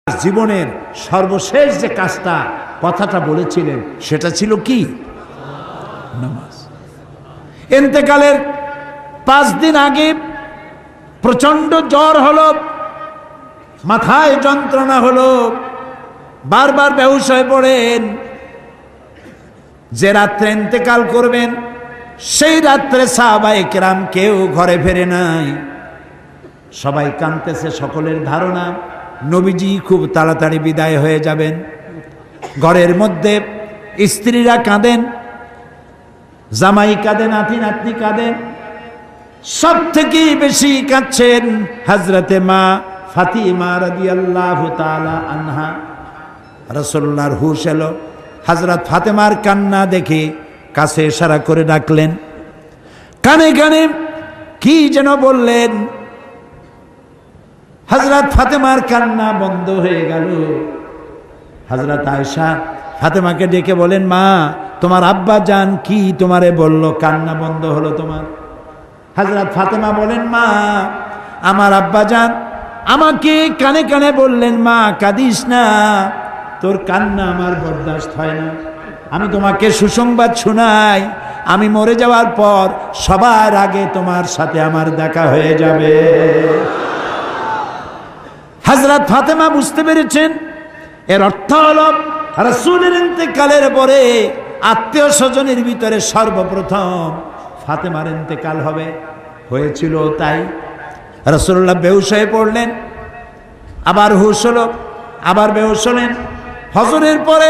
জীবনের সর্বশেষ যে কাজটা কথাটা বলেছিলেন সেটা ছিল কি? নামাজ। ইন্তেকালের 5 দিন আগে প্রচন্ড জ্বর হলো, মাথায় যন্ত্রণা হলো, বারবার বেহুশ হয়ে পড়েন। যে রাত্রে ইন্তেকাল করবেন সেই রাত্রে সাহাবায়ে কেরাম কেউ ঘরে ফেরে নাই, সবাই কাঁদতেছে। সকলের ধারণা নবীজি খুব তাড়াতাড়ি বিদায় হয়ে যাবেন। ঘরের মধ্যে স্ত্রীরা কাঁদেন, জামাই কাঁদেন, নাতি নাতনি কাঁদেন। সব থেকে বেশি কাঁদছেন হযরতে মা ফাতিমা রাদিয়াল্লাহু তাআলা আনহা। রাসূলুল্লাহর হুশ এলো, হযরত ফাতেমার কান্না দেখে কাছে ইশারা করে ডাকলেন, কানে কানে কি যেন বললেন। হযরত ফাতেমার কান্না বন্ধ হয়ে গেল। হযরত আয়েশা ফাতেমাকে ডেকে বলেন, মা তোমার আব্বা জান কি তোমারে বলল, কান্না বন্ধ হলো তোমার? হযরত ফাতেমা বলেন, মা আমার আব্বা জান আমাকে কানে কানে বললেন, মা কাঁদিস না, তোর কান্না আমার বরদাস্ত হয় না। আমি তোমাকে সুসংবাদ শোনাই, আমি মরে যাওয়ার পর সবার আগে তোমার সাথে আমার দেখা হয়ে যাবে। হযরত ফাতেমা বুঝতে পেরেছেন এর অর্থ হলো রাসূলের ইন্তেকালের পরে আত্মীয় স্বজনের ভিতরে সর্বপ্রথম ফাতেমার ইন্তেকাল হবে। হয়েছিল তাই। রাসূলুল্লাহ বেহুশ হয়ে পড়লেন, আবার হুশ হলো, আবার বেহুশ হলেন। ফজরের পরে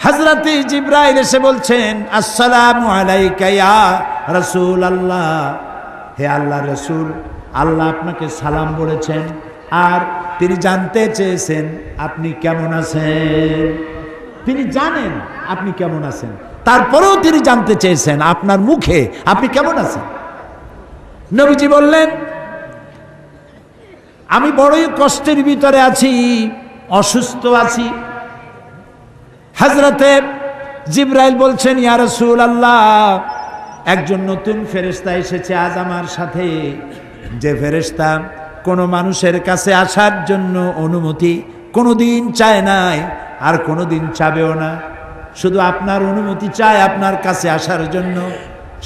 হযরতে জিবরাইল এসে বলছেন, আসসালামু আলাইকা ইয়া রাসূলুল্লাহ, হে আল্লাহর রাসূল, আল্লাহ আপনাকে সালাম বলেছেন আর তিনি জানতে চেয়েছেন আপনি কেমন আছেন। তিনি জানেন আপনি কেমন আছেন, তারপরেও তিনি জানতে চেয়েছেন আপনার মুখে আপনি কেমন আছেন। নবীজি বললেন, আমি বড়ই কষ্টের ভিতরে আছি, অসুস্থ আছি। হযরতে জিবরাইল বলছেন, ইয়া রাসূলুল্লাহ, একজন নতুন ফেরেশতা এসেছে আজ আমার সাথে, যে ফেরেশতা কোনো মানুষের কাছে আসার জন্য অনুমতি কোনোদিন চায় নাই আর কোনোদিন চাবেও না, শুধু আপনার অনুমতি চায় আপনার কাছে আসার জন্য।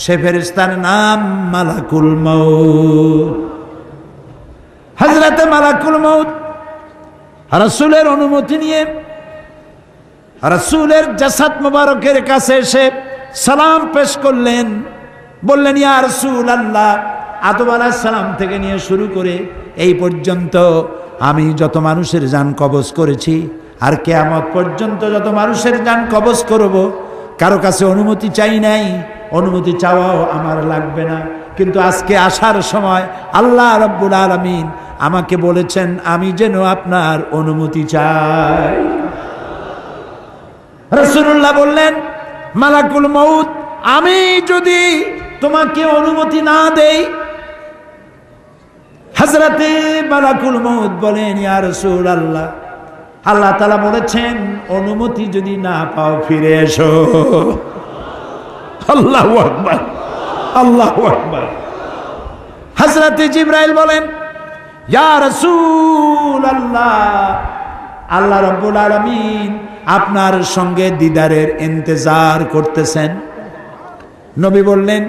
সে ফেরেশতার নাম মালাকুল মউত। হযরতে মালাকুল মউত রাসূলের অনুমতি নিয়ে রাসূলের জাসাদ মোবারকের কাছে এসে সালাম পেশ করলেন। বললেন, ইয়া রাসূলুল্লাহ, আদম আলাইহিস সালাম থেকে নিয়ে শুরু করে এই পর্যন্ত আমি যত মানুষের জান কবজ করেছি আর কিয়ামত পর্যন্ত যত মানুষের জান কবজ করব, কারো কাছে অনুমতি চাই নাই, অনুমতি চাওয়াও আমার লাগবে না। কিন্তু আজকে আসার সময় আল্লাহ রাব্বুল আলামিন আমাকে বলেছেন আমি যেন আপনার অনুমতি চাই। রাসূলুল্লাহ বললেন, মালাকুল মউত, আমি যদি তোমাকে অনুমতি না দেই? হযরতে মালাকুল মউত বলেন, ইয়া রাসূলুল্লাহ, আল্লাহ তাআলা বলেছেন অনুমতি যদি না পাও ফিরে এসো। আল্লাহু আকবার, আল্লাহু আকবার। হযরতে জিবরাইল বলেন, ইয়া রাসূলুল্লাহ, আল্লাহ রাব্বুল আলামিন আপনার সঙ্গে দিদারের ইন্তজার করতেছেন। নবী বললেন,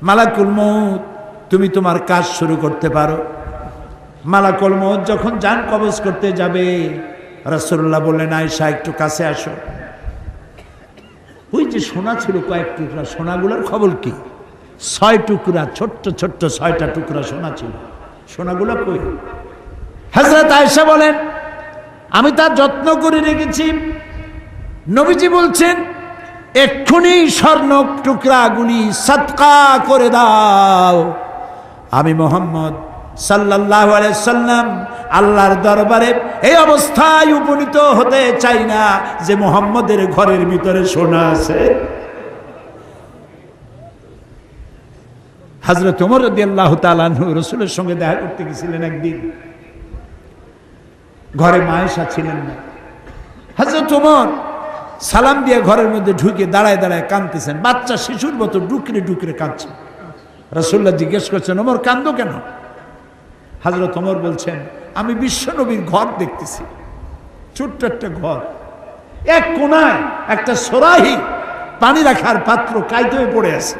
মালাকুল মউত, তুমি তোমার কাজ শুরু করতে পারো। মালাকুল মউত যখন জান কবজ করতে যাবে, রাসূলুল্লাহ বললেন, আয়েশা একটু কাছে আসো। ওই যে সোনা ছিল কয়েক টুকরা, সোনাগুলোর খবর কি? 6 টুকরা, ছোট্ট ছোট্ট 6টা টুকরা সোনা ছিল, সোনাগুলো কই? হযরত আয়েশা বলেন, আমি তার যত্ন করে রেখেছি। নবীজি বলছেন, এক্ষুনি স্বর্ণ টুকরাগুলি সদকা করে দাও। আমি মুহাম্মদ সাল্লাল্লাহু আলাইহি সাল্লাম আল্লাহর দরবারে এই অবস্থায় উপনীত হতে চাই না যে মুহাম্মদের ঘরের ভিতরে সোনা আছে। হযরত ওমর রাদিয়াল্লাহু তাআলা আনহু রাসূলের সঙ্গে দেখা করতে গেছিলেন একদিন। ঘরে মা আয়েশা ছিলেন না। হযরত ওমর সালাম দিয়ে ঘরের মধ্যে ঢুকে দাঁড়ায় দাঁড়ায় কাঁদতেছেন, বাচ্চা শিশুর মতো ডুকরে ডুকরে কাঁদছে। রাসূলুল্লাহ জিজ্ঞেস করছেন, ওমর কান্দো কেন? হযরত ওমর বলছেন, আমি বিশ্বনবীর ঘর দেখতেছি, ছোট্ট একটা ঘর, এক কোনায় একটা সরাহি পানি রাখার পাত্র কাইতে হয়ে পড়ে আছে,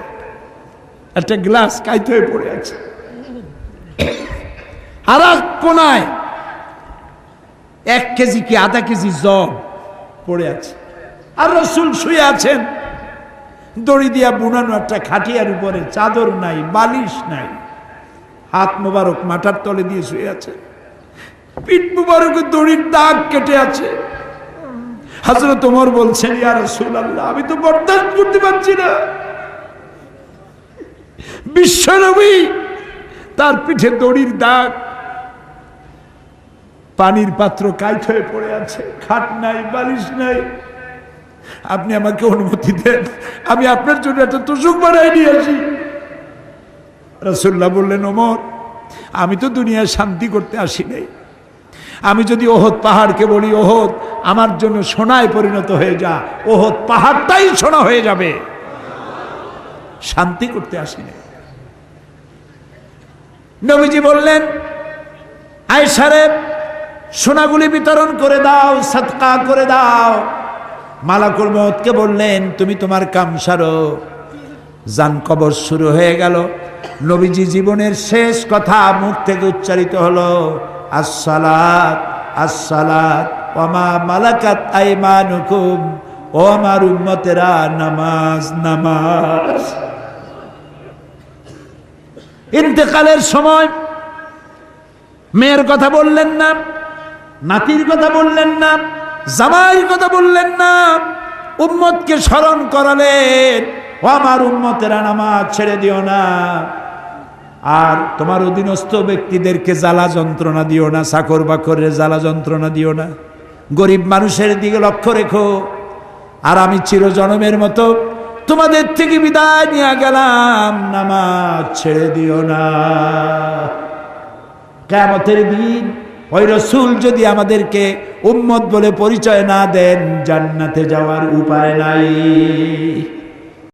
একটা গ্লাস কাইতে হয়ে পড়ে আছে, আর এক কোনায় 1 কেজি কি আধা কেজি জব পড়ে আছে, আর রাসূল শুয়ে আছেন দড়ি দিয়া বুনানো একটা খাটিয়ার উপরে, চাদর নাই, বালিশ নাই, হাত মোবারক মাথার তলে দিয়ে শুয়ে আছে, পিঠ মোবারকে দড়ির দাগ কেটে আছে। হযরত ওমর বলছেন, ইয়া রাসূলুল্লাহ, আমি তো বরদাস্ত করতে পারছি না, বিশ্বনবী তার পিঠে দড়ির দাগ, পানির পাত্র কাইত হয়ে পড়ে আছে, খাট নাই, বালিশ নাই, আপনি আমাকে অনুমতি দেন, আমি আপনার জন্য একটা তোষক বানাই নিয়ে আসি। রাসূলুল্লাহ বললেন, ওমর, আমি তো দুনিয়ায় শান্তি করতে আসি নাই, আমি যদি ওহদ পাহাড়কে বলি ওহদ আমার জন্য সোনায় পরিণত হয়ে যা, ওহদ পাহাড়টাই সোনা হয়ে যাবে, শান্তি করতে আসি নাই। নবীজি বললেন, আয়েশারে সোনাগুলি বিতরণ করে দাও, সাদকা করে দাও। মালাকুল মউতকে বললেন, তুমি তোমার কাম সারো। জান কবর শুরু হয়ে গেল। নবীজি জীবনের শেষ কথা মুখ থেকে উচ্চারিত হলো, আসসালাত আসসালাত ওয়া মা মালাকাত আইমানুকুম, ও আমার উম্মতেরা, নামাজ নামাজ। ইন্তেকালের সময় মেয়ের কথা বললেন না, নাতির কথা বললেন না, জামাইয়ের কথা বললেন না, উম্মতকে স্মরণ করালেন, ও আমার উম্মতেরা, নামাজ ছেড়ে দিও না, আর তোমার অধীনস্থ ব্যক্তিদেরকে জ্বালা যন্ত্রণা দিও না, চাকর বাকরের জ্বালা যন্ত্রণা দিও না, গরিব মানুষের দিকে লক্ষ্য রেখো। আর আমি চিরজনমের মতো তোমাদের থেকে বিদায় নিয়ে গেলাম, নামাজ ছেড়ে দিও না। কিয়ামতের দিন ওই রাসূল যদি আমাদেরকে উম্মত বলে পরিচয় না দেন, জান্নাতে যাওয়ার উপায় নাই।